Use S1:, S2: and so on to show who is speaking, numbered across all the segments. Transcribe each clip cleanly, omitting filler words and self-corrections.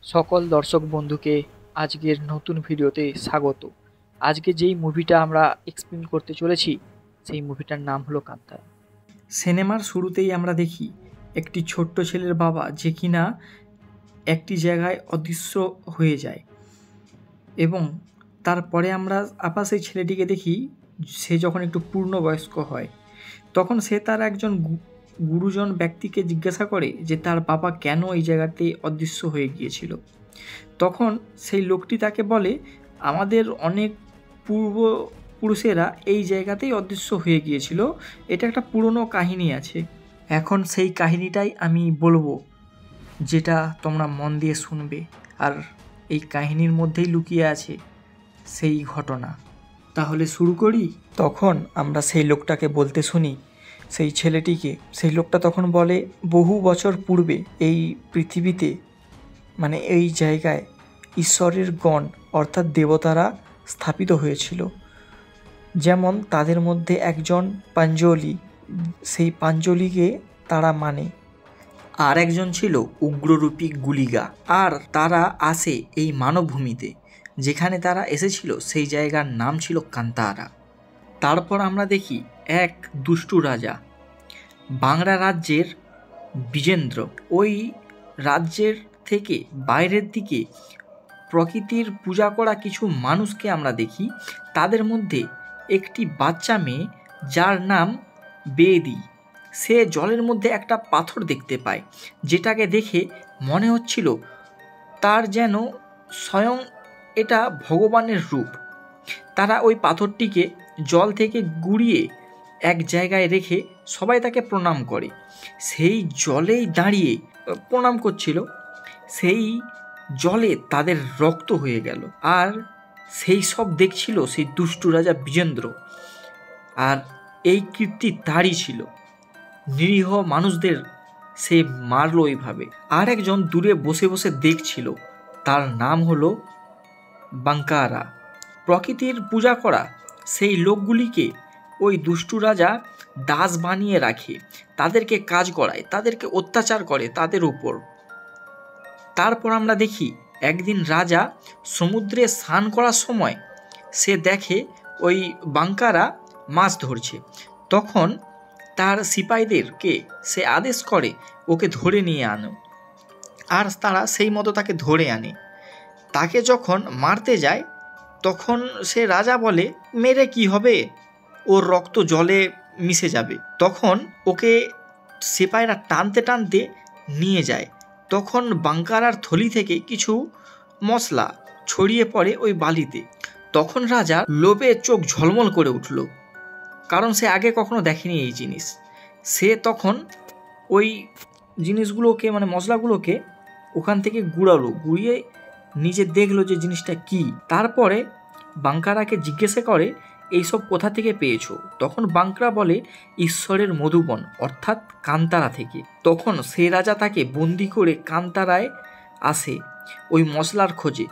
S1: সকল দর্শক বন্ধুকে আজকের নতুন ভিডিওতে স্বাগত। আজকে যেই মুভিটা আমরা এক্সপ্লেন করতে চলেছি সেই মুভিটার নাম হলো কান্তারা। সিনেমার শুরুতেই আমরা দেখি একটি ছোট্ট ছেলের বাবা যে কিনা একটি জায়গায় অদৃশ্য হয়ে যায় এবং তারপরে আমরা আবার সেই ছেলেটিকে দেখি সে যখন একটু পূর্ণবয়স্ক হয় তখন সে তার একজন গুরুজন ব্যক্তিকে জিজ্ঞাসা করে যে তার বাবা কেন এই জায়গাতে অদৃশ্য হয়ে গিয়েছিল। তখন সেই লোকটি তাকে বলে আমাদের অনেক পূর্বপুরুষেরা এই জায়গাতেই অদৃশ্য হয়ে গিয়েছিল, এটা একটা পুরনো কাহিনী আছে। এখন সেই কাহিনীটাই আমি বলবো, যেটা তোমরা মন দিয়ে শুনবে, আর এই কাহিনীর মধ্যেই লুকিয়ে আছে সেই ঘটনা। তাহলে শুরু করি। তখন আমরা সেই লোকটাকে বলতে শুনি সেই ছেলেটিকে। সেই লোকটা তখন বলে বহু বছর পূর্বে এই পৃথিবীতে মানে এই জায়গায় ঈশ্বরের গণ অর্থাৎ দেবতারা স্থাপিত হয়েছিল। যেমন তাদের মধ্যে একজন পাঞ্জলি, সেই পাঞ্জলিকে তারা মানে, আর একজন ছিল উগ্ররূপী গুলিগা। আর তারা আসে এই মানবভূমিতে, যেখানে তারা এসেছিল সেই জায়গার নাম ছিল কান্তারা। তারপর আমরা দেখি এক দুষ্টু রাজা, বাংলা রাজ্যের বিজেন্দ্র। ওই রাজ্যের থেকে বাইরের দিকে প্রকৃতির পূজা করা কিছু মানুষকে আমরা দেখি। তাদের মধ্যে একটি বাচ্চা মেয়ে যার নাম বেদি, সে জলের মধ্যে একটা পাথর দেখতে পায়, যেটাকে দেখে মনে হচ্ছিল তার যেন স্বয়ং এটা ভগবানের রূপ। তারা ওই পাথরটিকে জল থেকে গুড়িয়ে এক জায়গায় রেখে সবাই তাকে প্রণাম করে। সেই জলেই দাঁড়িয়ে প্রণাম করছিল, সেই জলে তাদের রক্ত হয়ে গেল। আর সেই সব দেখছিল সেই দুষ্টু রাজা বিজেন্দ্র, আর এই কীর্তি তারই ছিল। নিরীহ মানুষদের সে মারল এইভাবে। আর একজন দূরে বসে বসে দেখছিল, তার নাম হলো বাঙ্কারা। প্রকৃতির পূজা করা সেই লোকগুলিকে ওই দুষ্টু রাজা দাস বানিয়ে রাখে, তাদেরকে কাজ করায়, তাদেরকে অত্যাচার করে তাদের উপর। তারপর আমরা দেখি একদিন রাজা সমুদ্রে স্নান করার সময় সে দেখে ওই বাঙ্কারা মাছ ধরছে। তখন তার সিপাহীদেরকে সে আদেশ করে ওকে ধরে নিয়ে আনো, আর তারা সেই মতো তাকে ধরে আনে। তাকে যখন মারতে যায় তখন সে রাজা বলে মেরে কি হবে, ওর রক্ত জলে মিশে যাবে। তখন ওকে সিপাহীরা টানতে টানতে নিয়ে যায়। তখন বাঙ্কারার থলি থেকে কিছু মশলা ছড়িয়ে পড়ে ওই বালিতে। তখন রাজা লোভে চোখ ঝলমল করে উঠল, কারণ সে আগে কখনো দেখেনি এই জিনিস। সে তখন ওই জিনিসগুলোকে মানে মশলাগুলোকে ওখান থেকে গুঁড়িয়ে নিজে দেখলো যে জিনিসটা কি। তারপরে বাঙ্কারাকে জিজ্ঞাসা করে এইসব কোথা থেকে পেয়েছো। তখন বাঙ্কারা বলে ঈশ্বরের মধুবন অর্থাৎ কান্তারা থেকে। তখন সে রাজা তাকে বন্দি করে কান্তারায় আসে ওই মশলার খোঁজে।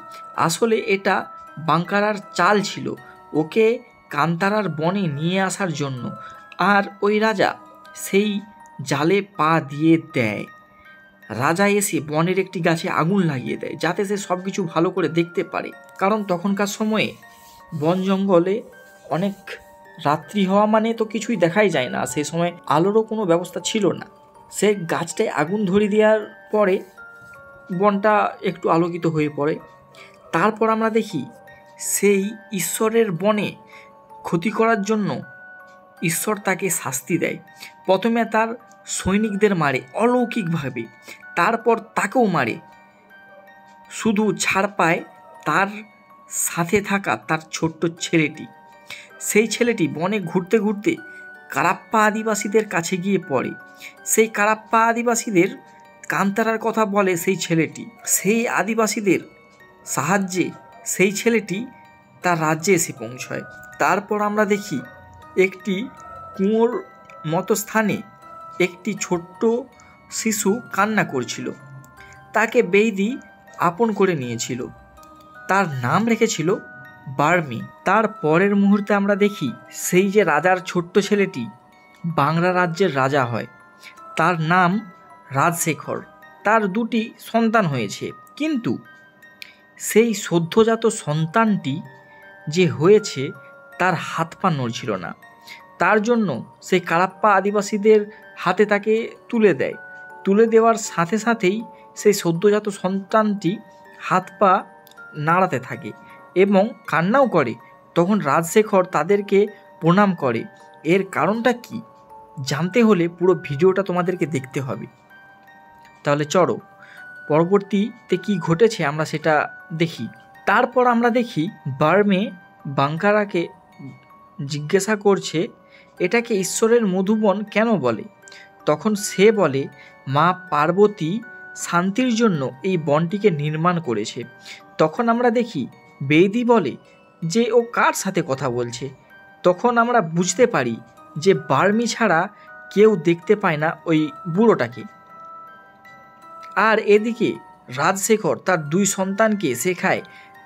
S1: আসলে এটা বাঙ্কারার চাল ছিল ওকে কান্তারার বনে নিয়ে আসার জন্য। আর ওই রাজা সেই জালে পা দিয়ে দেয়। রাজা এসে বনের একটি গাছে আগুন লাগিয়ে দেয় যাতে সে সব কিছু ভালো করে দেখতে পারে, কারণ তখনকার সময়ে বন জঙ্গলে অনেক রাত্রি হওয়া মানে তো কিছুই দেখাই যায় না, সেই সময় আলোরও কোনো ব্যবস্থা ছিল না। সে গাছটায় আগুন ধরিয়ে দেওয়ার পরে বনটা একটু আলোকিত হয়ে পড়ে। তারপর আমরা দেখি সেই ঈশ্বরের বনে ক্ষতি করার জন্য ঈশ্বর তাকে শাস্তি দেয়। প্রথমে তার সৈনিকদের মারে অলৌকিকভাবে, তারপর তাকেও মারে। শুধু ছাড় পায় তার সাথে থাকা তার ছোট্ট ছেলেটি। সেই ছেলেটি বনে ঘুরতে ঘুরতে কারাপ্পা আদিবাসীদের কাছে গিয়ে পড়ে। সেই কারাপ্পা আদিবাসীদের কান্তারার কথা বলে সেই ছেলেটি। সেই আদিবাসীদের সাহায্যে সেই ছেলেটি তার রাজ্যে এসে পৌঁছয়। তারপর আমরা দেখি একটি কুয়োর মতো স্থানে একটি ছোট্ট শিশু কান্না করছিল। তাকে বেদি আপন করে নিয়েছিল, তার নাম রেখেছিল বার্মি। তার পরের মুহূর্তে আমরা দেখি সেই যে রাজার ছোট্ট ছেলেটি বাংলা রাজ্যের রাজা হয়, তার নাম রাজশেখর। তার দুটি সন্তান হয়েছে, কিন্তু সেই সদ্যজাত সন্তানটি যে হয়েছে তার হাত পা নড়ছিল না। তার জন্য সেই কারাপ্পা আদিবাসীদের হাতে তাকে তুলে দেয়। তুলে দেওয়ার সাথে সাথেই সেই সদ্যজাত সন্তানটি হাত পা নাড়াতে থাকে এবং কান্নাও করে। তখন রাজশেখর তাদেরকে প্রণাম করে। এর কারণটা কি জানতে হলে পুরো ভিডিওটা তোমাদেরকে দেখতে হবে। তাহলে চলো পরবর্তীতে কি ঘটেছে আমরা সেটা দেখি। তারপর আমরা দেখি বার্মে বাঙ্কারাকে জিজ্ঞাসা করছে এটাকে ঈশ্বরের মধুবন কেন বলে। তখন সে বলে মা পার্বতী শান্তির জন্য এই বনটিকে নির্মাণ করেছে। তখন আমরা দেখি বেদি বলে যে ও কার সাথে কথা বলছে। তখন আমরা বুঝতে পারি যে বার্মি ছাড়া কেউ দেখতে পায় না ওই বুড়োটাকে। আর এদিকে রাজশেখর তার 2 সন্তানকে শেখায়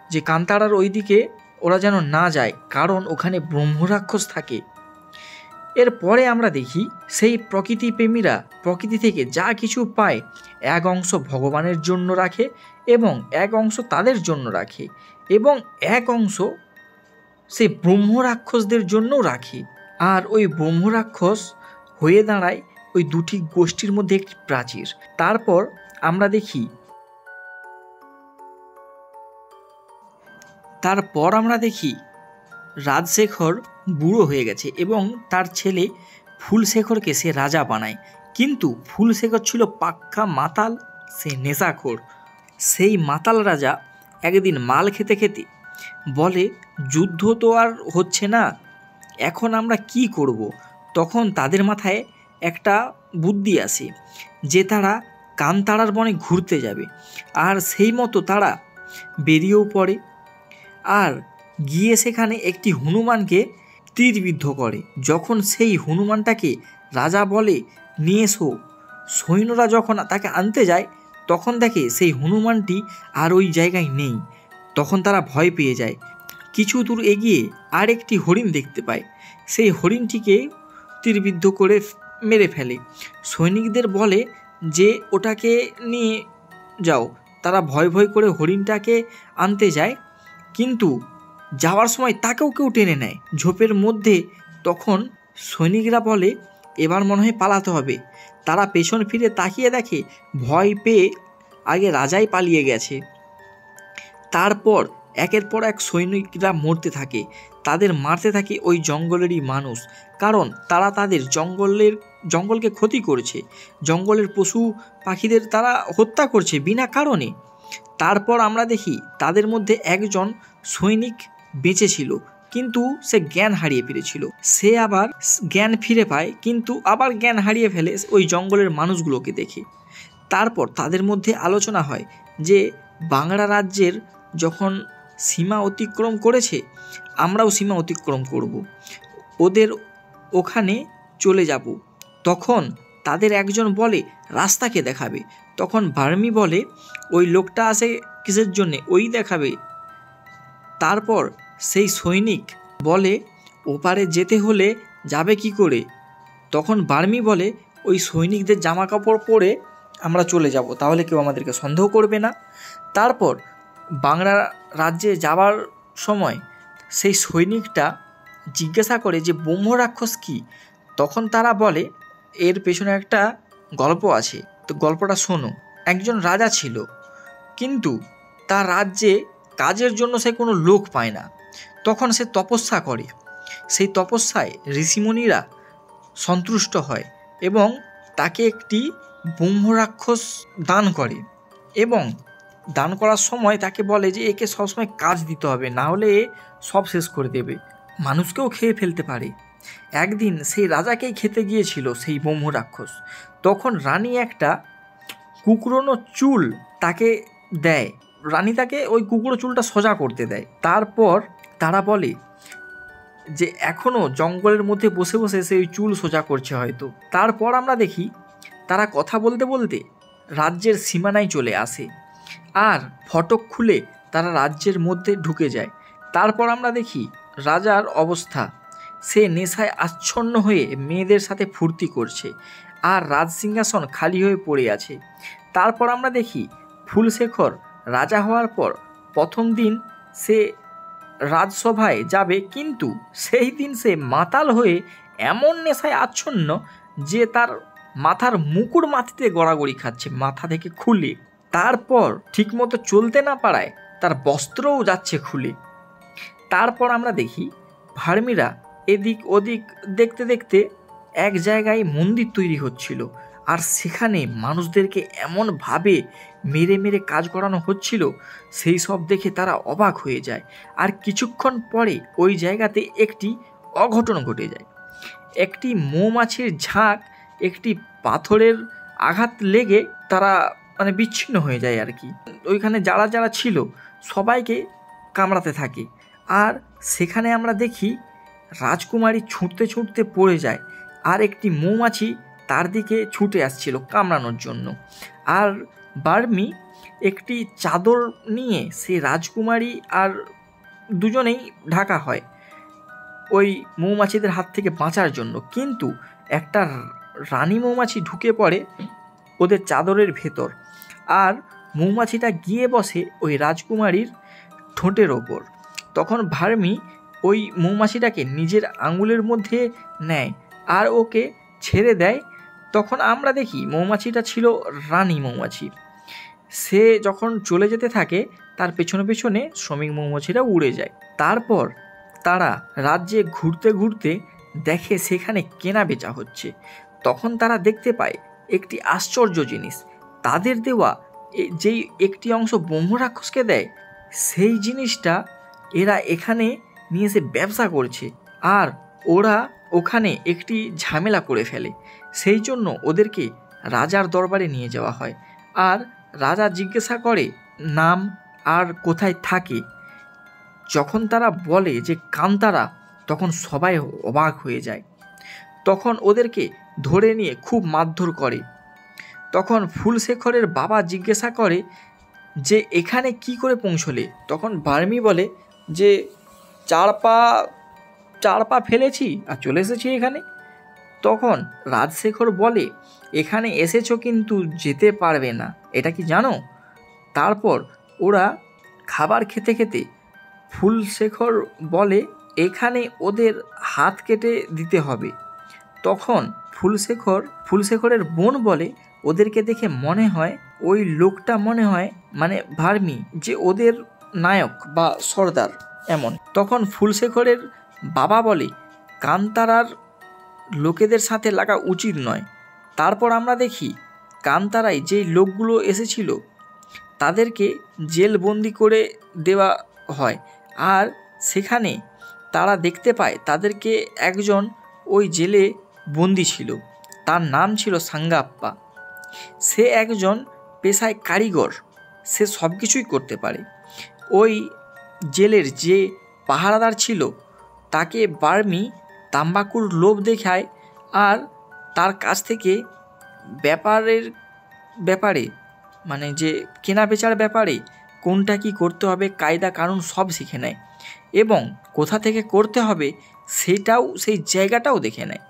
S1: যে কান্তারার ওইদিকে ওরা যেন না যায়, কারণ ওখানে ব্রহ্মরাক্ষস থাকে। এরপরে আমরা দেখি সেই প্রকৃতি প্রেমীরা প্রকৃতি থেকে যা কিছু পায় এক অংশ ভগবানের জন্য রাখে এবং এক অংশ তাদের জন্য রাখে এবং এক অংশ সেই ব্রহ্মরাক্ষসদের জন্যও রাখে। আর ওই ব্রহ্মরাক্ষস হয়ে দাঁড়ায় ওই 2টি গোষ্ঠীর মধ্যে একটি প্রাচীর। তারপর আমরা দেখি রাজশেখর বুড়ো হয়ে গেছে এবং তার ছেলে ফুলশেখরকে সে রাজা বানায়। কিন্তু ফুলশেখর ছিল পাক্কা মাতাল, সে নেশাখোর। সেই মাতাল রাজা একদিন মাল খেতে খেতে বলে যুদ্ধ তো আর হচ্ছে না, এখন আমরা কি করব। তখন তাদের মাথায় একটা বুদ্ধি আসে যে তারা কান্তারার বনে ঘুরতে যাবে। আর সেই মতো তারা বেরিয়েও পড়ে আর গিয়ে সেখানে একটি হনুমানকে তীরবিদ্ধ করে। যখন সেই হনুমানটাকে রাজা বলে নিয়ে এসো, সৈন্যরা যখন তাকে আনতে যায় তখন দেখে সেই হনুমানটি আর ওই জায়গায় নেই। তখন তারা ভয় পেয়ে যায়। কিছু দূর এগিয়ে আর একটি হরিণ দেখতে পায়। সেই হরিণটিকে তীরবিদ্ধ করে মেরে ফেলে। সৈনিকদের বলে যে ওটাকে নিয়ে যাও। তারা ভয় ভয় করে হরিণটাকে আনতে যায়, কিন্তু যাওয়ার সময় তাকেও কেউ টেনে নেয় ঝোপের মধ্যে। তখন সৈনিকরা বলে এবার মনে হয় পালাতে হবে। তারা পেছন ফিরে তাকিয়ে দেখে ভয় পেয়ে আগে রাজাই পালিয়ে গেছে। তারপর একের পর এক সৈনিকরা মরতে থাকে, তাদের মারতে থাকে ওই জঙ্গলেরই মানুষ, কারণ তারা তাদের জঙ্গলকে ক্ষতি করছে, জঙ্গলের পশু পাখিদের তারা হত্যা করছে বিনা কারণে। তারপর আমরা দেখি তাদের মধ্যে একজন সৈনিক বেঁচে ছিল, কিন্তু সে জ্ঞান হারিয়ে ফেলেছিল। সে আবার জ্ঞান ফিরে পায়, কিন্তু আবার জ্ঞান হারিয়ে ফেলে ওই জঙ্গলের মানুষগুলোকে দেখে। তারপর তাদের মধ্যে আলোচনা হয় যে বাংলা রাজ্যের যখন সীমা অতিক্রম করেছে, আমরাও সীমা অতিক্রম করব, ওদের ওখানে চলে যাব। তখন তাদের একজন বলে রাস্তাকে দেখাবে। তখন বার্মি বলে ওই লোকটা আসে কিসের জন্যে, ওই দেখাবে। তারপর সেই সৈনিক বলে ওপারে যেতে হলে যাবে কি করে। তখন বার্মি বলে ওই সৈনিকদের জামা কাপড় পরে আমরা চলে যাব, তাহলে কেউ আমাদেরকে সন্দেহ করবে না। তারপর বাংলা রাজ্যে যাওয়ার সময় সেই সৈনিকটা জিজ্ঞাসা করে যে ব্রহ্মরাক্ষস কী। তখন তারা বলে এর পেছনে একটা গল্প আছে, তো গল্পটা শোনো। একজন রাজা ছিল, কিন্তু তার রাজ্যে কাজের জন্য সে কোনো লোক পায় না। তখন সে তপস্যা করে। সেই তপস্যায় ঋষিমুনিরা সন্তুষ্ট হয় এবং তাকে একটি ব্রহ্মরাক্ষস দান করে এবং দান করার সময় তাকে বলে যে একে সবসময় কাজ দিতে হবে, না হলে এ সব শেষ করে দেবে, মানুষকেও খেয়ে ফেলতে পারে। একদিন সেই রাজাকেই খেতে গিয়েছিল সেই ব্রহ্মরাক্ষস। তখন রানী একটা কুকড়োনো চুল তাকে দেয়, রানী তাকে ওই কুকড়ো চুলটা সোজা করতে দেয়। তারপর তারা বলে যে এখনও জঙ্গলের মধ্যে বসে বসে সেই চুল সোজা করছে হয়তো। তারপর আমরা দেখি তারা কথা বলতে বলতে রাজ্যের সীমানায় চলে আসে আর ফটক খুলে তারা রাজ্যের মধ্যে ঢুকে যায়। তারপর আমরা দেখি রাজার অবস্থা, সে নেশায় আচ্ছন্ন হয়ে মেয়েদের সাথে ফুর্তি করছে আর রাজসিংহাসন খালি হয়ে পড়ে আছে। তারপর আমরা দেখি ফুলশেখর রাজা হওয়ার পর প্রথম দিন সে রাজসভায় যাবে, কিন্তু সেই দিন সে মাতাল হয়ে এমন নেশায় আচ্ছন্ন যে তার মাথার মুকুট মাটিতে গড়াগড়ি খাচ্ছে, মাথা থেকে খুলে। তারপর ঠিকমতো চলতে না পারায় তার বস্ত্রও যাচ্ছে খুলে। তারপর আমরা দেখি ভার্মিরা এদিক ওদিক দেখতে দেখতে এক জায়গায় মন্দির তৈরি হচ্ছিল, আর সেখানে মানুষদেরকে এমনভাবে মেরে মেরে কাজ করানো হচ্ছিল, সেই সব দেখে তারা অবাক হয়ে যায়। আর কিছুক্ষণ পরে ওই জায়গাতে একটি অঘটন ঘটে যায়। একটি মৌমাছির ঝাঁক একটি পাথরের আঘাত লেগে তারা বিচ্ছিন্ন হয়ে যায় আর কি। ওইখানে যারা যারা ছিল সবাইকে কামড়াতে থাকে। আর সেখানে আমরা দেখি রাজকুমারী ছুটতে ছুটতে পড়ে যায়, আর একটি মৌমাছি তার দিকে ছুটে আসছিল কামড়ানোর জন্য। আর বার্মি একটি চাদর নিয়ে সে রাজকুমারী আর দুজনেই ঢাকা হয় ওই মৌমাছিদের হাত থেকে বাঁচার জন্য। কিন্তু একটা রানী মৌমাছি ঢুকে পড়ে ওদের চাদরের ভেতর, আর মৌমাছিটা গিয়ে বসে ওই রাজকুমারীর ঠোঁটের ওপর। তখন ভার্মি ওই মৌমাছিটাকে নিজের আঙুলের মধ্যে নেয় আর ওকে ছেড়ে দেয়। তখন আমরা দেখি মৌমাছিটা ছিল রানী মৌমাছি। সে যখন চলে যেতে থাকে তার পেছনে পেছনে শ্রমিক মৌমাছিরা উড়ে যায়। তারপর তারা রাজ্যে ঘুরতে ঘুরতে দেখে সেখানে কেনা বেচা হচ্ছে। তখন তারা দেখতে পায় একটি আশ্চর্য জিনিস। তাদের দেওয়া যেই একটি অংশ ব্রহ্মরাক্ষসকে দেয়, সেই জিনিসটা এরা এখানে নিয়ে এসে ব্যবসা করছে, আর ওরা ওখানে একটি ঝামেলা করে ফেলে। সেই জন্য ওদেরকে রাজার দরবারে নিয়ে যাওয়া হয়। আর রাজা জিজ্ঞাসা করে নাম আর কোথায় থাকে। যখন তারা বলে যে কান্তারা, তখন সবাই অবাক হয়ে যায়। তখন ওদেরকে ধরে নিয়ে খুব মারধর করে। তখন ফুলশেখরের বাবা জিজ্ঞাসা করে যে এখানে কি করে পৌঁছলে। তখন বার্মি বলে যে চার পা ফেলেছি আর চলে এসেছি এখানে। তখন রাজশেখর বলে এখানে এসেছো কিন্তু যেতে পারবে না, এটা কি জানো? তারপর ওরা খাবার খেতে খেতে ফুলশেখর বলে এখানে ওদের হাত কেটে দিতে হবে। তখন ফুলশেখরের বোন বলে ওদেরকে দেখে মনে হয় ওই লোকটা মনে হয় ভার্মি, যে ওদের নায়ক বা সর্দার এমন। তখন ফুলশেখরের বাবা বলে কান্তারার লোকেদের সাথে লাগা উচিত নয়। তারপর আমরা দেখি কান্তারায় যে লোকগুলো এসেছিল তাদেরকে জেলবন্দি করে দেওয়া হয়। আর সেখানে তারা দেখতে পায় তাদেরকে একজন ওই জেলে বন্দি ছিল, তার নাম ছিল সাঙ্গাপ্পা। সে একজন পেশায় কারিগর, সে সব কিছুই করতে পারে। ওই জেলের যে পাহারাদার ছিল তাকে বার্মি তাম্বাকুর লোভ দেখায়, আর তার কাছ থেকে ব্যাপারে যে কেনা বেচার ব্যাপারে কোনটা কি করতে হবে, কায়দা কানুন সব শিখে নেয়, এবং কোথা থেকে করতে হবে সেটাও, সেই জায়গাটাও দেখে নেয়।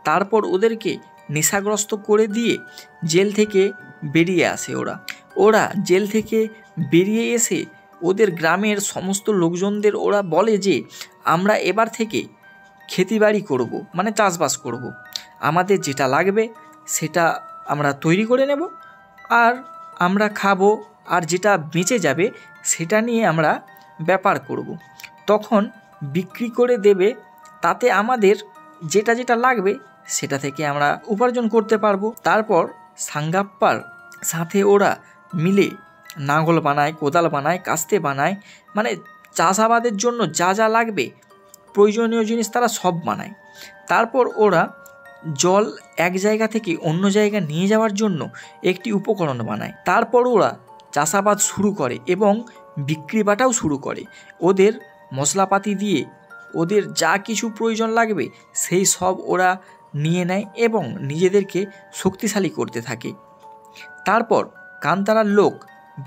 S1: তারপর ওদেরকে নেশাগ্রস্ত করে দিয়ে জেল থেকে বেরিয়ে আসে। ওরা জেল থেকে বেরিয়ে এসে ওদের গ্রামের সমস্ত লোকজনদের ওরা বলে যে আমরা এবার থেকে খেতিবাড়ি করব, চাষবাস করব, আমাদের যেটা লাগবে সেটা আমরা তৈরি করে নেব, আর আমরা খাবো, আর যেটা বেঁচে যাবে সেটা নিয়ে আমরা ব্যাপার করব, তখন বিক্রি করে দেবে, তাতে আমাদের যেটা যেটা লাগবে সেটা থেকে আমরা উপার্জন করতে পারবো। তারপর সাঙ্গাপ্পার সাথে ওরা মিলে নাঙ্গল বানায়, কোদাল বানায়, কাস্তে বানায়, চাষাবাদের জন্য যা যা লাগবে প্রয়োজনীয় জিনিস তারা সব বানায়। তারপর ওরা জল এক জায়গা থেকে অন্য জায়গা নিয়ে যাওয়ার জন্য একটি উপকরণ বানায়। তারপর ওরা চাষাবাদ শুরু করে এবং বিক্রি বাটাও শুরু করে। ওদের মশলাপাতি দিয়ে ওদের যা কিছু প্রয়োজন লাগবে সেই সব ওরা নিয়ে নেয় এবং নিজেদেরকে শক্তিশালী করতে থাকে। তারপর কান্তারার লোক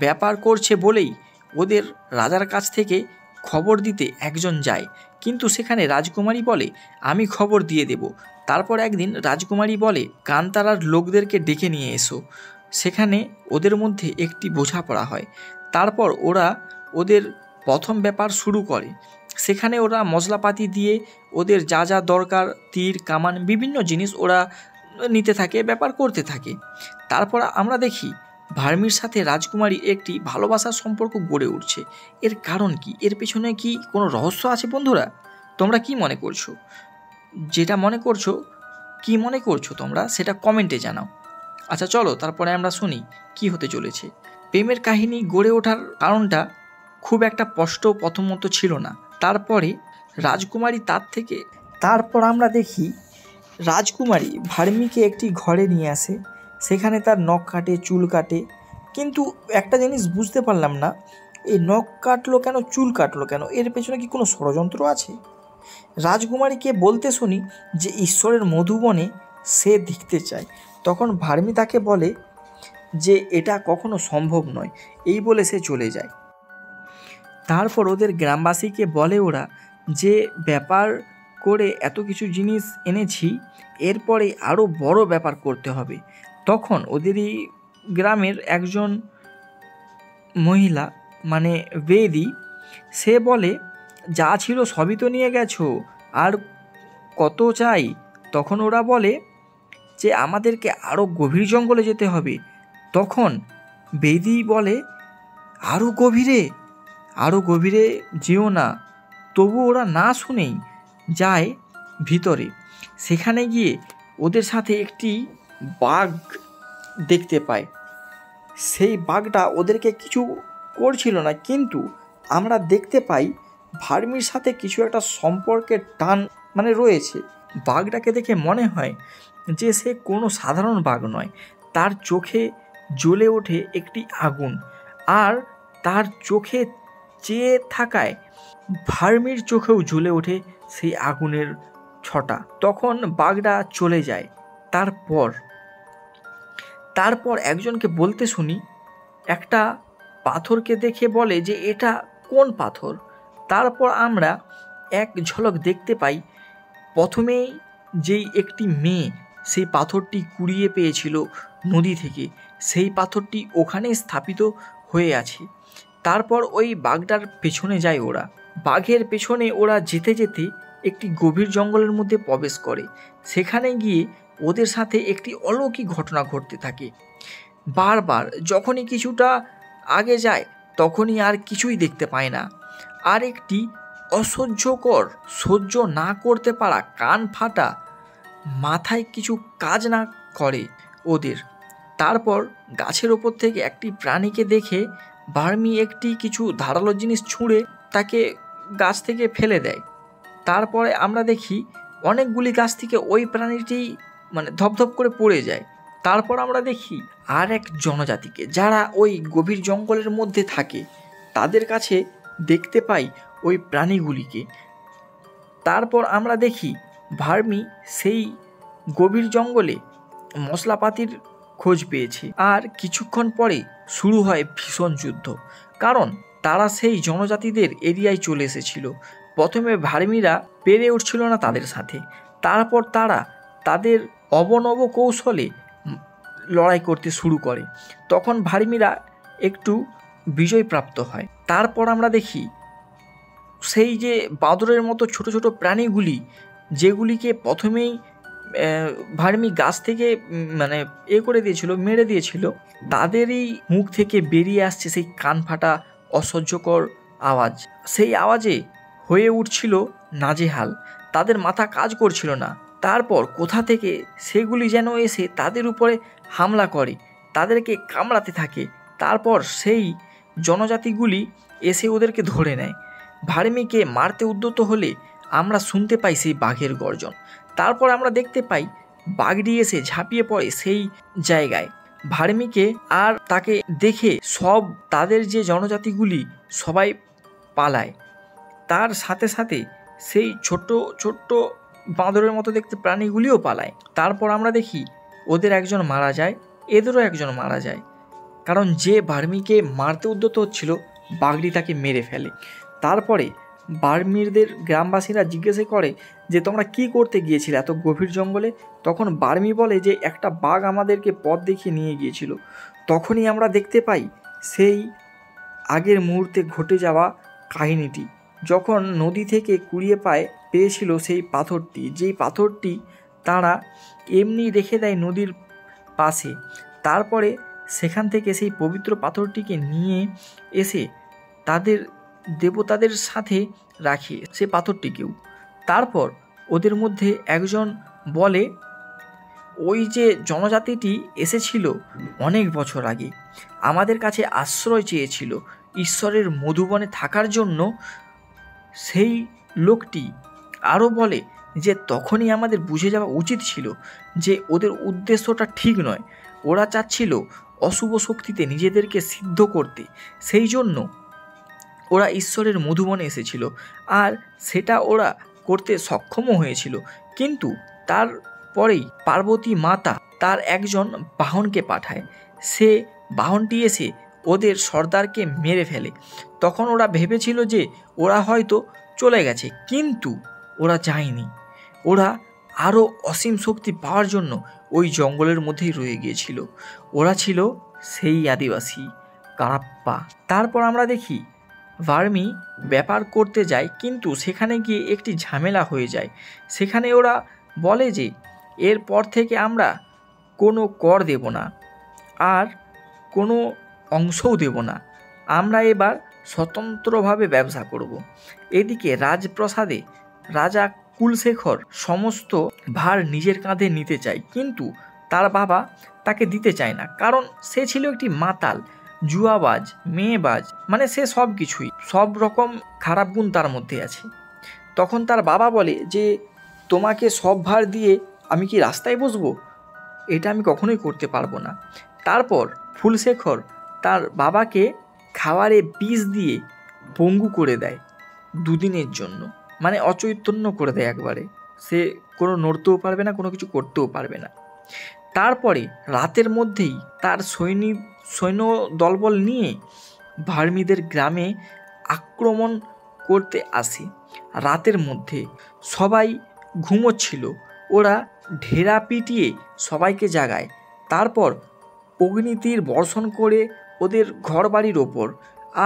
S1: ব্যাপার করছে বলেই ওদের রাজার কাছ থেকে খবর দিতে একজন যায়, কিন্তু সেখানে রাজকুমারী বলে আমি খবর দিয়ে দেব। তারপর একদিন রাজকুমারী বলে কান্তারার লোকদেরকে ডেকে নিয়ে এসো। সেখানে ওদের মধ্যে একটি বোঝাপড়া হয়। তারপর ওরা ওদের প্রথম ব্যাপার শুরু করে। সেখানে ওরা মশলাপাতি দিয়ে ওদের যা যা দরকার, তীর কামান বিভিন্ন জিনিস ওরা নিতে থাকে, ব্যাপার করতে থাকে। তারপর আমরা দেখি ভার্মির সাথে রাজকুমারী একটি ভালোবাসার সম্পর্ক গড়ে উঠছে। এর কারণ কি? এর পেছনে কি কোনো রহস্য আছে বন্ধুরা? তোমরা কি মনে করছো? যেটা মনে করছো, কি মনে করছো তোমরা, সেটা কমেন্টে জানাও। আচ্ছা চলো তারপরে আমরা শুনি কি হতে চলেছে। প্রেমের কাহিনী গড়ে ওঠার কারণটা খুব একটা স্পষ্ট প্রথমত ছিল না। তারপরে রাজকুমারী তারপর আমরা দেখি রাজকুমারী ভার্মিকে একটি ঘরে নিয়ে আসে। সেখানে তার নখ কাটে, চুল কাটে। কিন্তু একটা জিনিস বুঝতে পারলাম না, এই নখ কাটলো কেন, চুল কাটলো কেন? এর পেছনে কি কোনো ষড়যন্ত্র আছে? রাজকুমারীকে বলতে শুনি যে ঈশ্বরের মধুবনে সে দেখতে চায়। তখন ভার্মি তাকে বলে যে এটা কখনো সম্ভব নয়, এই বলে সে চলে যায়। তারপর ওদের গ্রামবাসীকে বলে ওরা যে ব্যাপার করে এত কিছু জিনিস এনেছি, এরপরে আরও বড় ব্যাপার করতে হবে। তখন ওদেরই গ্রামের একজন মহিলা মানে বেদি, সে বলে যা ছিল সবই তো নিয়ে গেছো, আর কত চাই? তখন ওরা বলে যে আমাদেরকে আরও গভীর জঙ্গলে যেতে হবে। তখন বেদি বলে আরও গভীরে যেও না। তবু ওরা না শুনেই যায় ভিতরে। সেখানে গিয়ে ওদের সাথে একটি বাঘ দেখতে পায়। সেই বাঘটা ওদেরকে কিছু করছিল না, কিন্তু আমরা দেখতে পাই ভার্মির সাথে কিছু একটা সম্পর্কের টান রয়েছে। বাঘটাকে দেখে মনে হয় যে সে কোনো সাধারণ বাঘ নয়। তার চোখে জ্বলে ওঠে একটি আগুন, আর তার চোখে চেয়ে থাকায় ভার্মির চোখেও জ্বলে ওঠে সেই আগুনের ছটা। তখন বাঘটা চলে যায়। তারপর একজনকে বলতে শুনি, একটা পাথরকে দেখে বলে যে এটা কোন পাথর? তারপর আমরা এক ঝলক দেখতে পাই, প্রথমেই যেই একটি মেয়ে সেই পাথরটি কুড়িয়ে পেয়েছিল নদী থেকে, সেই পাথরটি ওখানেই স্থাপিত হয়ে আছে। তারপর ওই বাঘটার পেছনে যায় ওরা। বাঘের পেছনে ওরা যেতে যেতে একটি গভীর জঙ্গলের মধ্যে প্রবেশ করে। সেখানে গিয়ে ওদের সাথে একটি অলৌকিক ঘটনা ঘটতে থাকে। বারবার যখনই কিছুটা আগে যায় তখনই আর কিছুই দেখতে পায় না। আর একটি অসহ্যকর, সহ্য না করতে পারা, কান ফাটা, মাথায় কিছু কাজ না করে ওদের। তারপর গাছের ওপর থেকে একটি প্রাণীকে দেখে ভার্মি একটি কিছু ধারালো জিনিস ছুঁড়ে তাকে গাছ থেকে ফেলে দেয়। তারপরে আমরা দেখি অনেকগুলি গাছ থেকে ওই প্রাণীটি ধপধপ করে পড়ে যায়। তারপর আমরা দেখি আর এক জনজাতিকে, যারা ওই গভীর জঙ্গলের মধ্যে থাকে, তাদের কাছে দেখতে পাই ওই প্রাণীগুলিকে। তারপর আমরা দেখি ভার্মি সেই গভীর জঙ্গলে মশলাপাতির খোঁজ পেয়েছে। আর কিছুক্ষণ পরে শুরু হয় ভীষণ যুদ্ধ, কারণ তারা সেই জনজাতিদের এরিয়ায় চলে এসেছিল। প্রথমে ভার্মিরা পেরে উঠছিল না তাদের সাথে। তারপর তারা তাদের অবনব কৌশলে লড়াই করতে শুরু করে। তখন ভার্মিরা একটু বিজয়প্রাপ্ত হয়। তারপর আমরা দেখি সেই যে বাঁদরের মতো ছোট ছোট প্রাণীগুলি, যেগুলিকে প্রথমেই ভার্মি গাছ থেকে মেরে দিয়েছিল, তাদেরই মুখ থেকে বেরিয়ে আসছে সেই কান ফাটা অসহ্যকর আওয়াজ। সেই আওয়াজে হয়ে উঠছিল নাজেহাল, তাদের মাথা কাজ করছিল না। তারপর কোথা থেকে সেগুলি যেন এসে তাদের উপরে হামলা করে, তাদেরকে কামড়াতে থাকে। তারপর সেই জনজাতিগুলি এসে ওদেরকে ধরে নেয়। ভার্মিকে মারতে উদ্যত হলে আমরা শুনতে পাই সেই বাঘের গর্জন। তারপর আমরা দেখতে পাই বাঘটি এসে ঝাঁপিয়ে পড়ে সেই জায়গায় ভার্মিকে, আর তাকে দেখে তাদের যে জনজাতিগুলি সবাই পালায়। তার সাথে সাথে সেই ছোট্ট ছোট্ট বাঁদরের মতো দেখতে প্রাণীগুলিও পালায়। তারপর আমরা দেখি ওদের একজন মারা যায়, এদেরও একজন মারা যায়, কারণ যে ভার্মিকে মারতে উদ্যত হচ্ছিল বাঘটি তাকে মেরে ফেলে। তারপরে বার্মিরদের গ্রামবাসীরা জিজ্ঞাসা করে যে তোমরা কি করতে গিয়েছিলে এত গভীর জঙ্গলে? তখন বার্মি বলে যে একটা বাঘ আমাদেরকে পথ দেখিয়ে নিয়ে গিয়েছিল। তখনই আমরা দেখতে পাই সেই আগের মুহূর্তে ঘটে যাওয়া কাহিনীটি। যখন নদী থেকে কুড়িয়ে পেয়েছিল সেই পাথরটি, যেই পাথরটি তারা এমনি রেখে দেয় নদীর পাশে, তারপরে সেখান থেকে সেই পবিত্র পাথরটিকে নিয়ে এসে তাদের দেবতাদের সাথে রাখে সে পাথরটিকেও। তারপর ওদের মধ্যে একজন বলে, ওই যে জনজাতিটি এসেছিল অনেক বছর আগে, আমাদের কাছে আশ্রয় চেয়েছিল ঈশ্বরের মধুবনে থাকার জন্য, সেই লোকটি আরও বলে যে তখনই আমাদের বুঝে যাওয়া উচিত ছিল যে ওদের উদ্দেশ্যটা ঠিক নয়। ওরা চাচ্ছিল অশুভ শক্তিতে নিজেদেরকে সিদ্ধ করতে, সেই জন্য ওরা ঈশ্বরের মধুবনে এসেছিল, আর সেটা ওরা করতে সক্ষমও হয়েছিল। কিন্তু তারপরেই পার্বতী মাতা তার একজন বাহনকে পাঠায়। সে বাহনটি এসে ওদের সর্দারকে মেরে ফেলে। তখন ওরা ভেবেছিল যে ওরা হয়তো চলে গেছে, কিন্তু ওরা যায়নি। ওরা আরও অসীম শক্তি পাওয়ার জন্য ওই জঙ্গলের মধ্যেই রয়ে গিয়েছিল। ওরা ছিল সেই আদিবাসী কারাপ্পা। তারপর আমরা দেখি ভার্মি ব্যাপার করতে যায়, কিন্তু সেখানে গিয়ে একটি ঝামেলা হয়ে যায়। সেখানে ওরা বলে যে এরপর থেকে আমরা কোনো কর দেব না, আর কোনো অংশও দেব না, আমরা এবার স্বতন্ত্রভাবে ব্যবসা করব। এদিকে রাজপ্রাসাদে রাজা কুলশেখর সমস্ত ভার নিজের কাঁধে নিতে চায়, কিন্তু তার বাবা তাকে দিতে চায় না, কারণ সে ছিল একটি মাতাল, জুয়াবাজ, মেয়েবাজ, মানে সে সব কিছুই, সব রকম খারাপ গুণ তার মধ্যে আছে। তখন তার বাবা বলে যে তোমাকে সব ভার দিয়ে আমি কি রাস্তায় বসবো? এটা আমি কখনোই করতে পারবো না। তারপর ফুলশেখর তার বাবাকে খাবারে বিষ দিয়ে পঙ্গু করে দেয় 2 দিনের জন্য, মানে অচৈতন্য করে দেয় একবারে। সে কোনো নড়তেও পারবে না, কোনো কিছু করতেও পারবে না। তারপরে রাতের মধ্যেই তার সৈন্য দলবল নিয়ে ভার্মিদের গ্রামে আক্রমণ করতে আসে। রাতের মধ্যে সবাই ঘুমোচ্ছিল, ওরা ঢেরা পিটিয়ে সবাইকে জাগায়। তারপর অগ্নিতীর বর্ষণ করে ওদের ঘরবাড়ির ওপর,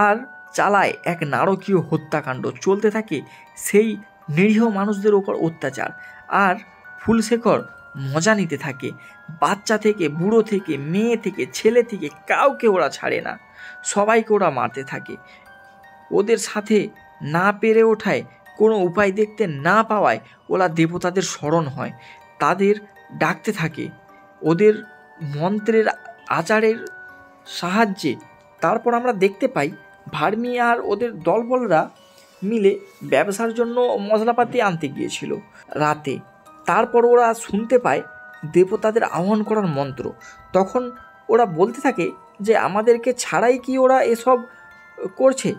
S1: আর চালায় এক নারকীয় হত্যাকাণ্ড। চলতে থাকে সেই নিরীহ মানুষদের ওপর অত্যাচার, আর ফুলশেখর মজা নিতে থাকে। বাচ্চা থেকে, বুড়ো থেকে, মেয়ে থেকে, ছেলে থেকে কাউকে ওরা ছাড়ে না, সবাইকে ওরা মারতে থাকে। ওদের সাথে না পেরে ওঠায়, কোনো উপায় দেখতে না পাওয়ায় ওরা দেবতাদের স্মরণ হয়, তাদের ডাকতে থাকে ওদের মন্ত্রের আচারের সাহায্যে। তারপর আমরা দেখতে পাই ভার্মি আর ওদের দলবলরা মিলে ব্যবসার জন্য মশলাপাতি আনতে গিয়েছিল রাতে। তারপর ওরা শুনতে পায় দেবতাদের আহ্বান করার মন্ত্র। তখন ওরা বলতে থাকে যে আমাদেরকে ছাড়াই কি ওরা এসব করছে।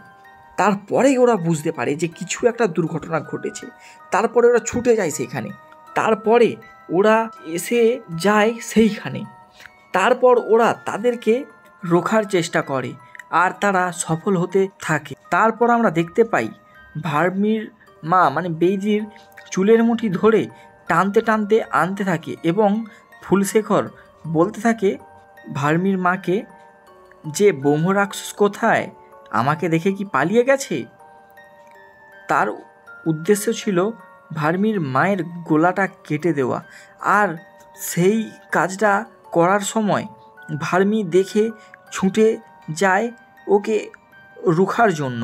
S1: তারপরেই ওরা বুঝতে পারে যে কিছু একটা দুর্ঘটনা ঘটেছে। তারপরে ওরা ছুটে যায় সেখানে। তারপরে ওরা এসে যায় সেইখানে। তারপর ওরা তাদেরকে রোখার চেষ্টা করে, আর তারা সফল হতে থাকে। তারপর আমরা দেখতে পাই ভার্মির মা, মানে বেইজির চুলের মুঠি ধরে টানতে টানতে আনতে থাকে, এবং ফুলশেখর বলতে থাকে ভার্মির মাকে যে ব্রহ্মরাক্ষস কোথায়, আমাকে দেখে কি পালিয়ে গেছে? তার উদ্দেশ্য ছিল ভার্মির মায়ের গলাটা কেটে দেওয়া। আর সেই কাজটা করার সময় ভার্মি দেখে ছুটে যায় ওকে রুখার জন্য।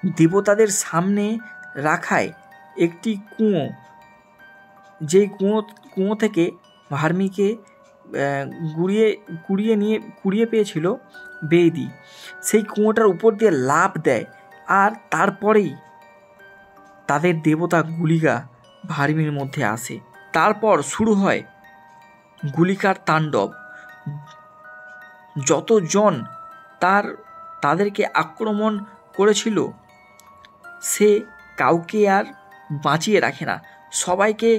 S1: দেবতাদের সামনে রাখায় একটি কুঁয়ো, যেই কুঁয়ো থেকে ভার্মিকে কুড়িয়ে পেয়েছিল বেইদি, সেই কুঁয়োটার উপর দিয়ে লাফ দেয়। আর তারপরেই তাদের দেবতা গুলিকা ভার্মির মধ্যে আসে। তারপর শুরু হয় গুলিকার তাণ্ডব। যতজন তাদেরকে আক্রমণ করেছিল, সে কাউকে আর বাঁচিয়ে রাখে না, সবাইকে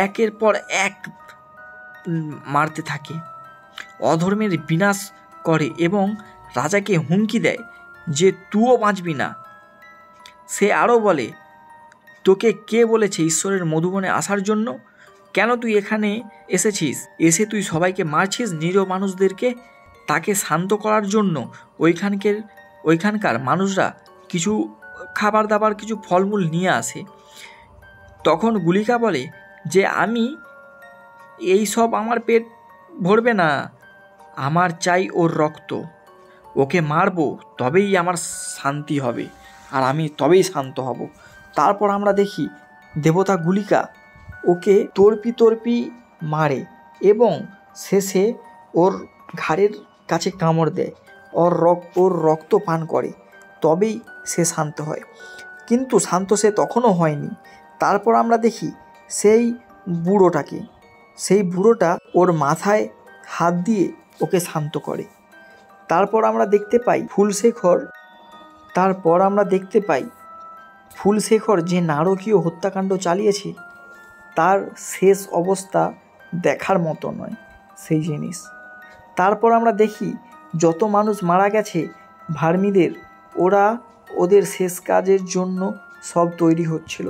S1: একের পর এক মারতে থাকে, অধর্মের বিনাশ করে, এবং রাজাকে হুমকি দেয় যে তুইও বাঁচবি না। সে আরও বলে, তোকে কে বলেছে ঈশ্বরের মধুবনে আসার জন্য? কেন তুই এখানে এসেছিস? এসে তুই সবাইকে মারছিস, নিরীহ মানুষদেরকে। তাকে শান্ত করার জন্য ওইখানকার ওইখানকার মানুষরা কিছু খাবার দাবার, কিছু ফলমূল নিয়ে আসে। তখন গুলিকা বলে যে আমি এই সব আমার পেট ভরবে না, আমার চাই ওর রক্ত, ওকে মারবো তবেই আমার শান্তি হবে, আর আমি তবেই শান্ত হব। তারপর আমরা দেখি দেবতা গুলিকা ওকে তর্পি মারে এবং শেষে ওর ঘাড়ের কাছে কামড় দেয়, ওর রক্ত পান করে, তবেই সে শান্ত হয়। কিন্তু শান্ত সে তখনও হয়নি। তারপর আমরা দেখি সেই বুড়োটা ওর মাথায় হাত দিয়ে ওকে শান্ত করে। তারপর আমরা দেখতে পাই ফুলশেখর যে নারকীয় হত্যাকাণ্ড চালিয়েছে তার শেষ অবস্থা দেখার মতো নয় সেই জিনিস। তারপর আমরা দেখি যত মানুষ মারা গেছে ভার্মিদের, ওরা ওদের শেষ কাজের জন্য সব তৈরি হচ্ছিল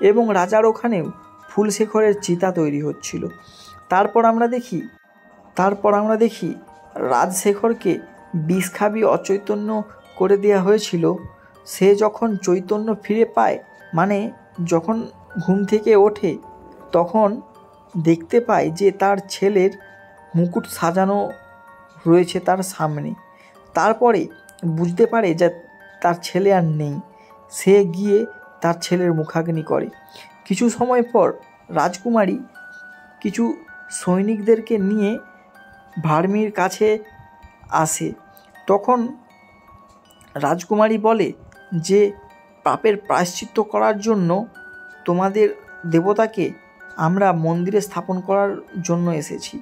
S1: এবং রাজার ওখানেও ফুলশেখরের চিতা তৈরি হচ্ছিল। তারপর আমরা দেখি রাজশেখরকে বিষ খাবি অচৈতন্য করে দেওয়া হয়েছিল। সে যখন চৈতন্য ফিরে পায়, মানে যখন ঘুম থেকে ওঠে, তখন দেখতে পায় যে তার ছেলের মুকুট সাজানো রয়েছে তার সামনে। তারপরে বুঝতে পারে যে তার ছেলে আর নেই। সে গিয়ে তার ছেলের মুখাগ্নি করে। কিছু সময় পর রাজকুমারী কিছু সৈনিকদেরকে নিয়ে ভার্মির কাছে আসে। তখন রাজকুমারী বলে যে পাপের প্রায়শ্চিত্ত করার জন্য তোমাদের দেবতাকে আমরা মন্দিরে স্থাপন করার জন্য এসেছি।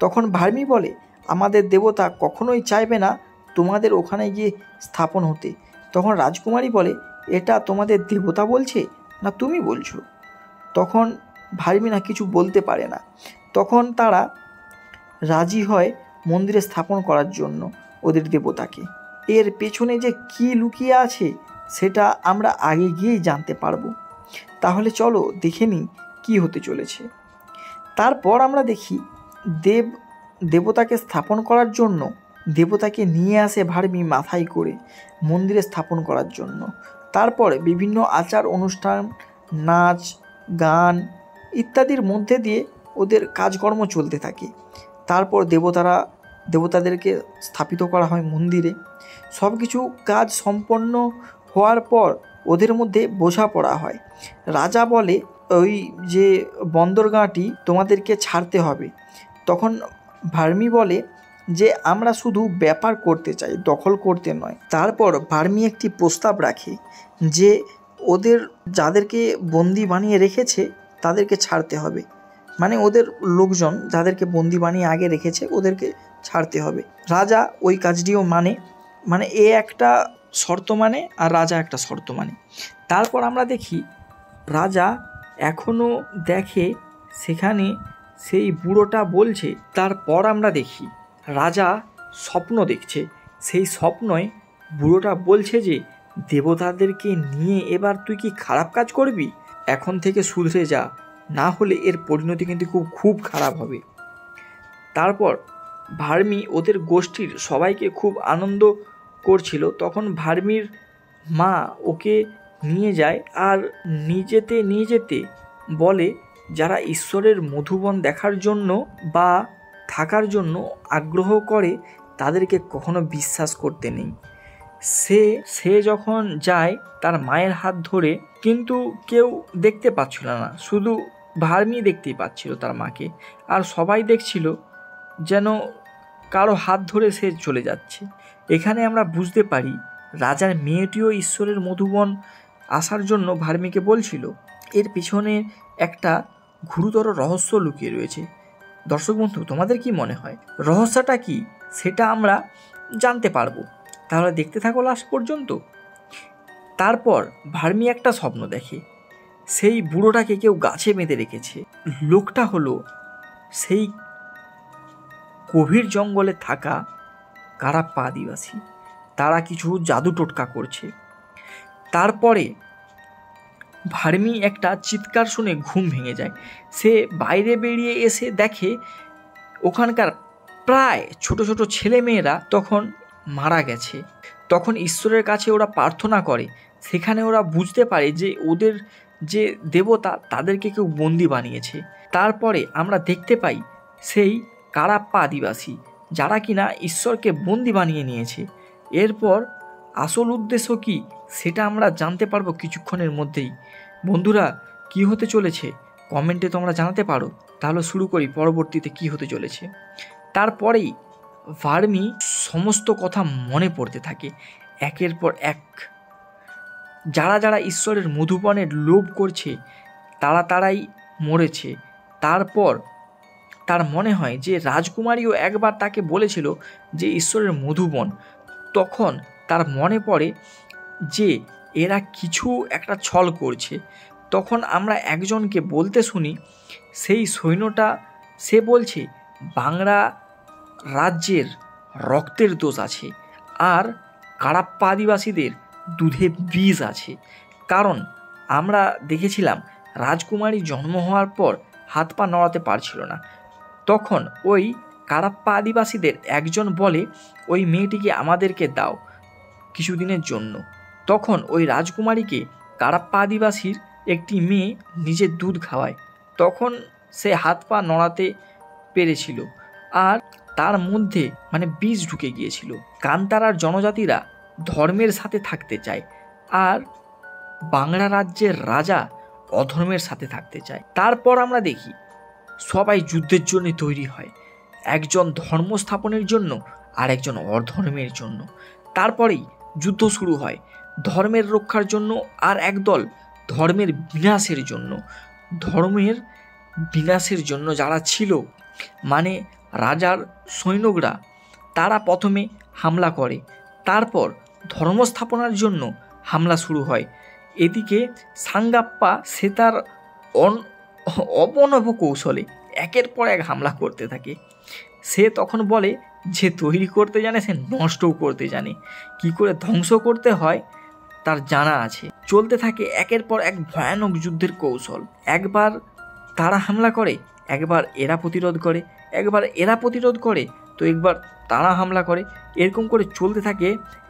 S1: তখন ভার্মি বলে আমাদের দেবতা কখনোই চাইবে না তোমাদের ওখানে গিয়ে স্থাপন হতে। তখন রাজকুমারী বলে এটা তোমাদের দেবতা বলছে না তুমি বলছো? তখন ভার্মি না কিছু বলতে পারে না। তখন তারা রাজি হয় মন্দিরে স্থাপন করার জন্য ওদের দেবতাকে। এর পেছনে যে কী লুকিয়ে আছে সেটা আমরা আগে গিয়েই জানতে পারবো। তাহলে চলো দেখে নিই কী হতে চলেছে। তারপর আমরা দেখি দেবতাকে স্থাপন করার জন্য দেবতাকে নিয়ে আসে ভার্মি মাথায় করে মন্দিরে স্থাপন করার জন্য। তারপর বিভিন্ন আচার অনুষ্ঠান, নাচ, গান ইত্যাদির মধ্যে দিয়ে ওদের কাজকর্ম চলতে থাকে। তারপর দেবতাদেরকে স্থাপিত করা হয় মন্দিরে। সব কিছু কাজ সম্পন্ন হওয়ার পর ওদের মধ্যে বোঝাপড়া হয়। রাজা বলে ওই যে বন্দরগাঁটি তোমাদেরকে ছাড়তে হবে। তখন ভার্মি বলে যে আমরা শুধু ব্যাপার করতে চাই, দখল করতে নয়। তারপর ভার্মি একটি প্রস্তাব রাখে যে ওদের যাদেরকে বন্দি বানিয়ে রেখেছে তাদেরকে ছাড়তে হবে, মানে ওদের লোকজন যাদেরকে বন্দি বানিয়ে আগে রেখেছে ওদেরকে ছাড়তে হবে। রাজা ওই কাজটিও মানে এ একটা শর্ত মানে আর রাজা একটা শর্ত মানে। তারপর আমরা দেখি রাজা এখনও দেখে সেখানে সেই বুড়োটা বলছে। তারপর আমরা দেখি রাজা স্বপ্ন দেখছে। সেই স্বপ্নয় বুড়োটা বলছে যে দেবতাদেরকে নিয়ে এবার তুই কি খারাপ কাজ করবি, এখন থেকে শুধরে যা, না হলে এর পরিণতি কিন্তু খুব খারাপ হবে। তারপর ভার্মি ওদের গোষ্ঠীর সবাইকে খুব আনন্দ করছিল। তখন ভার্মির মা ওকে নিয়ে যায় আর নিয়ে যেতে বলে যারা ঈশ্বরের মধুবন দেখার জন্য বা থাকার জন্য আগ্রহ করে তাদেরকে কখনো বিশ্বাস করতে নেই। সে যখন যায় তার মায়ের হাত ধরে, কিন্তু কেউ দেখতে পাচ্ছিল না, শুধু ভার্মি দেখতেই পাচ্ছিল তার মাকে। আর সবাই দেখছিল যেন কারো হাত ধরে সে চলে যাচ্ছে। এখানে আমরা বুঝতে পারি রাজার মেয়েটিও ঈশ্বরের মধুবন আসার জন্য ভার্মিকে বলছিল। এর পিছনে একটা গুরুতর রহস্য লুকিয়ে রয়েছে। দর্শক বন্ধু, তোমাদের কি মনে হয় রহস্যটা কি? সেটা আমরা জানতে পারবো। তাহলে দেখতে থাকো লাস্ট পর্যন্ত। তারপর ভার্মি একটা স্বপ্ন দেখে, সেই বুড়োটাকে কেউ গাছে বেঁধে রেখেছে। লোকটা হলো সেই গভীর জঙ্গলে থাকা কারাপ্পা আদিবাসী। তারা কিছু জাদু টোটকা করছে। তারপরে ভার্মি একটা চিৎকার শুনে ঘুম ভেঙে যায়। সে বাইরে বেরিয়ে এসে দেখে ওখানকার প্রায় ছোট ছোট ছেলেমেয়েরা তখন মারা গেছে। তখন ঈশ্বরের কাছে ওরা প্রার্থনা করে। সেখানে ওরা বুঝতে পারে যে ওদের যে দেবতা তাদেরকে কেউ বন্দি বানিয়েছে। তারপরে আমরা দেখতে পাই সেই কারাপ্পা আদিবাসী যারা কিনা ঈশ্বরকে বন্দি বানিয়ে নিয়েছে। এরপর আসল উদ্দেশ্য কি সেটা আমরা জানতে পারবো কিছুক্ষণের মধ্যেই। বন্ধুরা, কি হতে চলেছে কমেন্টে তোমরা জানাতে পারো। তাহলে শুরু করি পরবর্তীতে কি হতে চলেছে। তারপরেই ভার্মি সমস্ত কথা মনে পড়তে থাকে একের পর এক। যারা যারা ঈশ্বরের মধুবনের লোভ করছে তারাই মরেছে। তারপর তার মনে হয় যে রাজকুমারীও একবার তাকে বলেছিল যে ঈশ্বরের মধুবন। তখন তার মনে পড়ে যে এরা কিছু একটা ছল করছে। তখন আমরা একজনকে বলতে শুনি, সেই সৈন্যটা সে বলছে বাংলা রাজ্যের রক্তের দোষ আছে আর কারাপ্পা আদিবাসীদের দুধে বিষ আছে। কারণ আমরা দেখেছিলাম রাজকুমারী জন্ম হওয়ার পর হাত পা নড়াতে পারছিল না। তখন ওই কারাপ্পা আদিবাসীদের একজন বলে ওই মেয়েটিকে আমাদেরকে দাও কিছুদিনের জন্য। তখন ওই রাজকুমারীকে কারাপ্পা আদিবাসীর একটি মেয়ে নিজের দুধ খাওয়ায়। তখন সে হাত পা নড়াতে পেরেছিল আর তার মধ্যে বীজ ঢুকে গিয়েছিল। কান্তারার জনজাতিরা ধর্মের সাথে থাকতে চায় আর বাংলা রাজ্যের রাজা অধর্মের সাথে থাকতে চায়। তারপর আমরা দেখি সবাই যুদ্ধের জন্য তৈরি হয়, একজন ধর্ম স্থাপনের জন্য আর একজন অধর্মের জন্য। তারপরেই যুদ্ধ শুরু হয় ধর্মের রক্ষার জন্য আর একদল ধর্মের বিনাশের জন্য। ধর্মের বিনাশের জন্য যারা ছিল রাজার সৈনিকরা, তারা প্রথমে হামলা করে। তারপর ধর্ম স্থাপনার জন্য হামলা শুরু হয়। এদিকে সাঙ্গাপ্পা সে তার অবনব কৌশলে একের পর এক হামলা করতে থাকে। সে তখন বলে যে তৈরি করতে জানে সে নষ্টও করতে জানে, কি করে ধ্বংস করতে হয় তার জানা আছে। চলতে থাকে একের পর এক ভয়ানক যুদ্ধের কৌশল। একবার তারা হামলা করে, একবার এরা প্রতিরোধ করে, একবার এরা প্রতিরোধ করে, তো একবার তারা হামলা করে। এরকম করে চলতে থাকে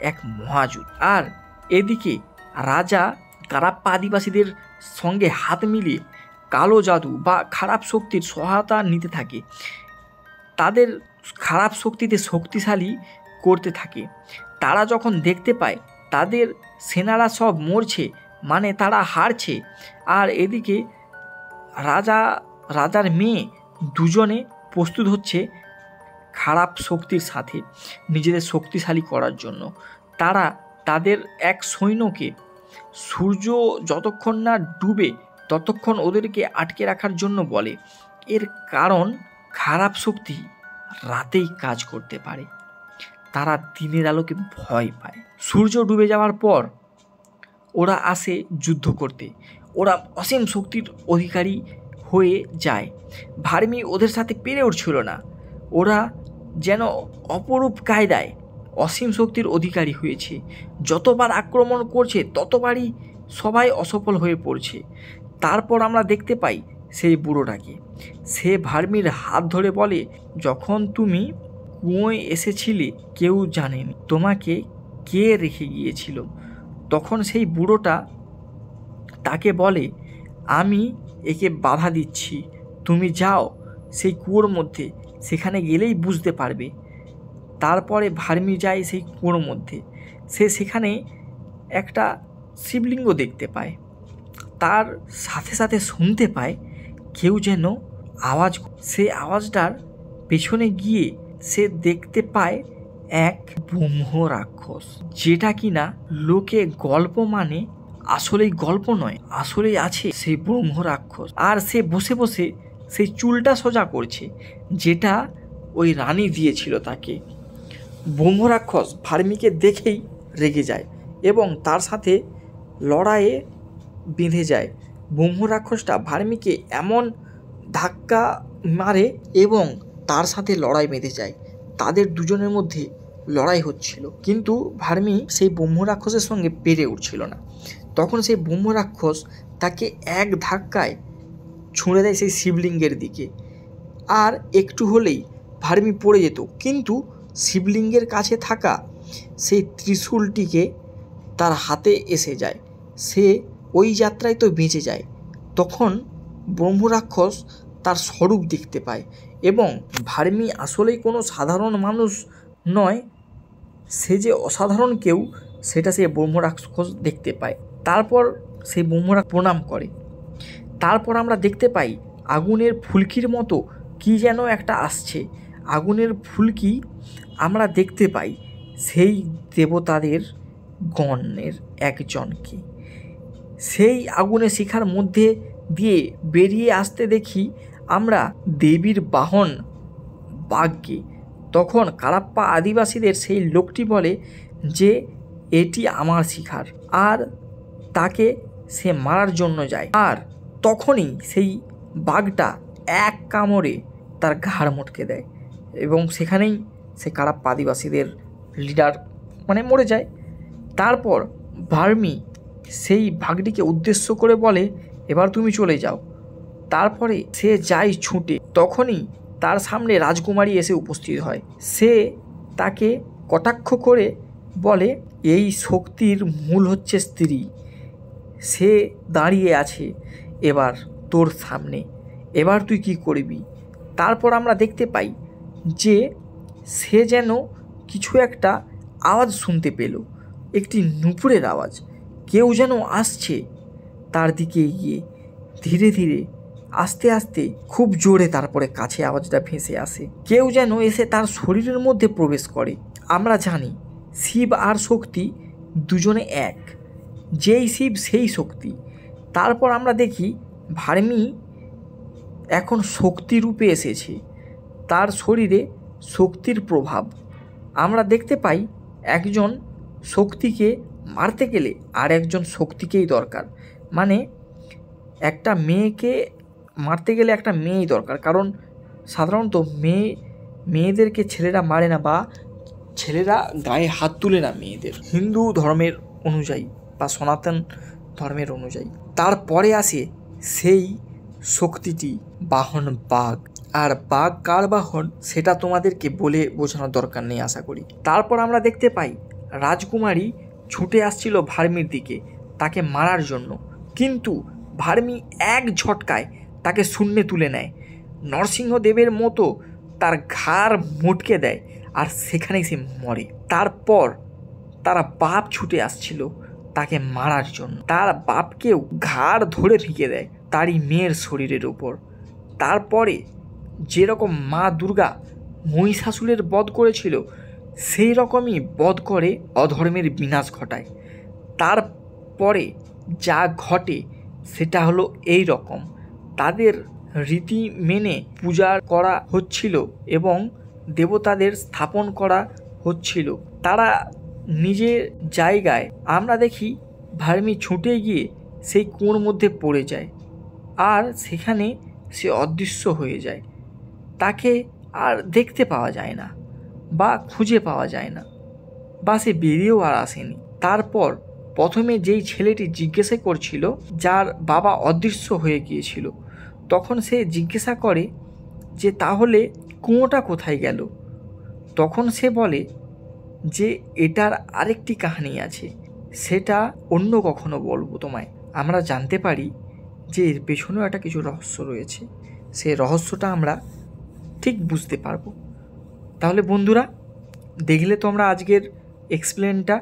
S1: এক মহাযুদ্ধ। আর এদিকে রাজা কারাপ্পা আদিবাসীদের সঙ্গে হাত মিলিয়ে কালো জাদু বা খারাপ শক্তির সহায়তা নিতে থাকে, তাদের খারাপ শক্তিতে শক্তিশালী করতে থাকে। তারা যখন দেখতে পায় তাদের সেনারা সব মরছে, তারা হারছে, আর এদিকে রাজার মেয়ে দুজনে প্রস্তুত হচ্ছে খারাপ শক্তির সাথে নিজেদের শক্তিশালী করার জন্য। তারা তাদের এক সৈন্যকে সূর্য যতক্ষণ না ডুবে ততক্ষণ ওদেরকে আটকে রাখার জন্য বলে। এর কারণ খারাপ শক্তি রাতেই কাজ করতে পারে, তারা দিনের আলোকে ভয় পায়। সূর্য ডুবে যাওয়ার পর ওরা আসে যুদ্ধ করতে। ওরা অসীম শক্তির অধিকারী হয়ে যায়। ভার্মি ওদের সাথে পেরে উঠছিল না। ওরা যেন অপরূপ কায়দায় অসীম শক্তির অধিকারী হয়েছে। যতবার আক্রমণ করছে ততবারই সবাই অসফল হয়ে পড়ছে। তারপর আমরা দেখতে পাই সেই বুড়োটাকে। সে ভার্মির হাত ধরে বলে, যখন তুমি কুয়োয় এসেছিলে কেউ জানেনি তোমাকে কে রেখে গিয়েছিল। তখন সেই বুড়োটা তাকে বলে, আমি একে বাধা দিচ্ছি, তুমি যাও সেই কুয়োর মধ্যে, সেখানে গেলেই বুঝতে পারবে। তারপরে ভার্মি যায় সেই কুয়োর মধ্যে। সে সেখানে একটা শিবলিঙ্গ দেখতে পায়। তার সাথে সাথে শুনতে পায় কেউ যেন আওয়াজ। সে আওয়াজটার পেছনে গিয়ে সে দেখতে পায় এক ব্রহ্ম রাক্ষস, যেটা কিনা লোকে গল্প আসলেই গল্প নয়, আসলেই আছে সেই ব্রহ্ম রাক্ষস। আর সে বসে বসে সেই চুলটা সোজা করছে, যেটা ওই রানী দিয়েছিল তাকে। ব্রহ্ম রাক্ষস ভার্মিকে দেখেই রেগে যায় এবং তার সাথে লড়াইয়ে বেঁধে যায়। ব্রহ্ম রাক্ষসটা ভার্মিকে এমন ধাক্কা মারে এবং তার সাথে লড়াই বেঁধে যায়। তাদের দুজনের মধ্যে লড়াই হচ্ছিল, কিন্তু ভার্মি সেই ব্রহ্ম রাক্ষসের সঙ্গে পেরে উঠছিল না। তখন সেই ব্রহ্ম রাক্ষস তাকে এক ধাক্কায় ছুঁড়ে দেয় সেই শিবলিঙ্গের দিকে। আর একটু হলেই ভার্মি পড়ে যেত, কিন্তু শিবলিঙ্গের কাছে থাকা সেই ত্রিশূলটিকে তার হাতে এসে যায়। সে ওই যাত্রায় তো বেঁচে যায়। তখন ব্রহ্মরাক্ষস তার স্বরূপ দেখতে পায় এবং ভার্মি আসলেই কোনো সাধারণ মানুষ নয়, সে যে অসাধারণ কেউ সেটা সে ব্রহ্মরাক্ষস দেখতে পায়। তারপর সেই ব্রহ্মরাক্ষস প্রণাম করে। তারপর আমরা দেখতে পাই আগুনের ফুলকির মতো কি যেন একটা আসছে। আগুনের ফুলকি আমরা দেখতে পাই সেই দেবতাদের গণের একজনকে। সেই আগুনের শিখার মধ্যে দিয়ে বেরিয়ে আসতে দেখি আমরা দেবীর বাহন বাঘকে। তখন কারাপ্পা আদিবাসীদের সেই লোকটি বলে যে এটি আমার শিখার, আর তাকে সে মারার জন্য যায়। আর তখনই সেই বাঘটা এক কামড়ে তার ঘাড় মটকে দেয় এবং সেখানেই সে কারাপ্পা আদিবাসীদের লিডার মরে যায়। তারপর ভার্মি সেই বাঘটিকে উদ্দেশ্য করে বলে এবার তুমি চলে যাও। তারপরে সে যায় ছুটে। তখনই তার সামনে রাজকুমারী এসে উপস্থিত হয়। সে তাকে কটাক্ষ করে বলে এই শক্তির মূল হচ্ছে স্ত্রী, সে দাঁড়িয়ে আছে এবার তোর সামনে, এবার তুই কি করবি। তারপর আমরা দেখতে পাই যে সে যেন কিছু একটা আওয়াজ শুনতে পেল, একটি নুপুরের আওয়াজ। কেউ যেন আসছে তার দিকে এগিয়ে, ধীরে ধীরে আস্তে আস্তে খুব জোরে, তারপরে কাছে আওয়াজটা ভেসে আসে। কেউ যেন এসে তার শরীরের মধ্যে প্রবেশ করে। আমরা জানি শিব আর শক্তি দুজনে এক, যেই শিব সেই শক্তি। তারপর আমরা দেখি ভার্মি এখন শক্তি রূপে এসেছে, তার শরীরে শক্তির প্রভাব। আমরা দেখতে পাই একজন শক্তিকে মারতে গেলে আর একজন শক্তিকেই দরকার। একটা মেয়েকে মারতে গেলে একটা মেয়েই দরকার, কারণ সাধারণত মেয়েদেরকে ছেলেরা মারে না, বা ছেলেরা গায়ে হাত তুলে না মেয়েদের, হিন্দু ধর্মের অনুযায়ী বা সনাতন ধর্মের অনুযায়ী। তারপরে আসে সেই শক্তিটি বাহন বাঘ। আর বাঘ কার বাহন সেটা তোমাদেরকে বলে বোঝানোর দরকার নেই আশা করি। তারপর আমরা দেখতে পাই রাজকুমারী ছুটে আসছিল ভার্মির দিকে তাকে মারার জন্য, কিন্তু ভার্মি এক ঝটকায় তাকে শূন্যে তুলে নেয়, নরসিংহদেবের মতো তার ঘাড় মোটকে দেয়, আর সেখানেই সে মরে। তারপর তার বাপ ছুটে আসছিল তাকে মারার জন্য, তার বাপকেও ঘাড় ধরে ফিকে দেয় তারই মেয়ের শরীরের উপর। তারপরে যেরকম মা দুর্গা মহিষাসুরের বধ করেছিল সেই রকমই বধ করে অধর্মের বিনাশ ঘটায়। তারপরে যা ঘটে সেটা হলো এই রকম, তাদের রীতি মেনে পূজা করা হচ্ছিল এবং দেবতাদের স্থাপন করা হচ্ছিল তারা নিজের জায়গায়। আমরা দেখি ভার্মি ছুটে গিয়ে সেই কুয়োর মধ্যে পড়ে যায়, আর সেখানে সে অদৃশ্য হয়ে যায়। তাকে আর দেখতে পাওয়া যায় না, বা খুঁজে পাওয়া যায় না, বা সে বেরিয়েও আর আসেনি। তারপর প্রথমে যেই ছেলেটি জিজ্ঞাসা করছিল, যার বাবা অদৃশ্য হয়ে গিয়েছিল, তখন সে জিজ্ঞাসা করে যে তাহলে কুয়োটা কোথায় গেল। তখন সে বলে যে এটার আরেকটি কাহিনী আছে, সেটা অন্য কখনো বলবো তোমায়। আমরা জানতে পারি যে এর পেছনেও একটা কিছু রহস্য রয়েছে, সেই রহস্যটা আমরা ঠিক বুঝতে পারবো। তাহলে বন্ধুরা, দেখলে তোমরা আজকের এক্সপ্লেনটা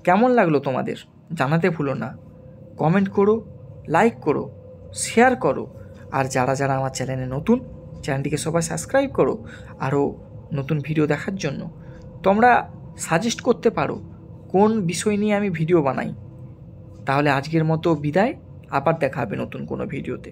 S1: কেমন লাগলো তোমাদের জানাতে ভুলো না। কমেন্ট করো, লাইক করো, শেয়ার করো, আর যারা যারা আমার চ্যানেলে নতুন, চ্যানেলটিকে সবাই সাবস্ক্রাইব করো। আরও নতুন ভিডিও দেখার জন্য তোমরা সাজেস্ট করতে পারো কোন বিষয় নিয়ে আমি ভিডিও বানাই। তাহলে আজকের মতো বিদায়, আবার দেখা হবে নতুন কোনো ভিডিওতে।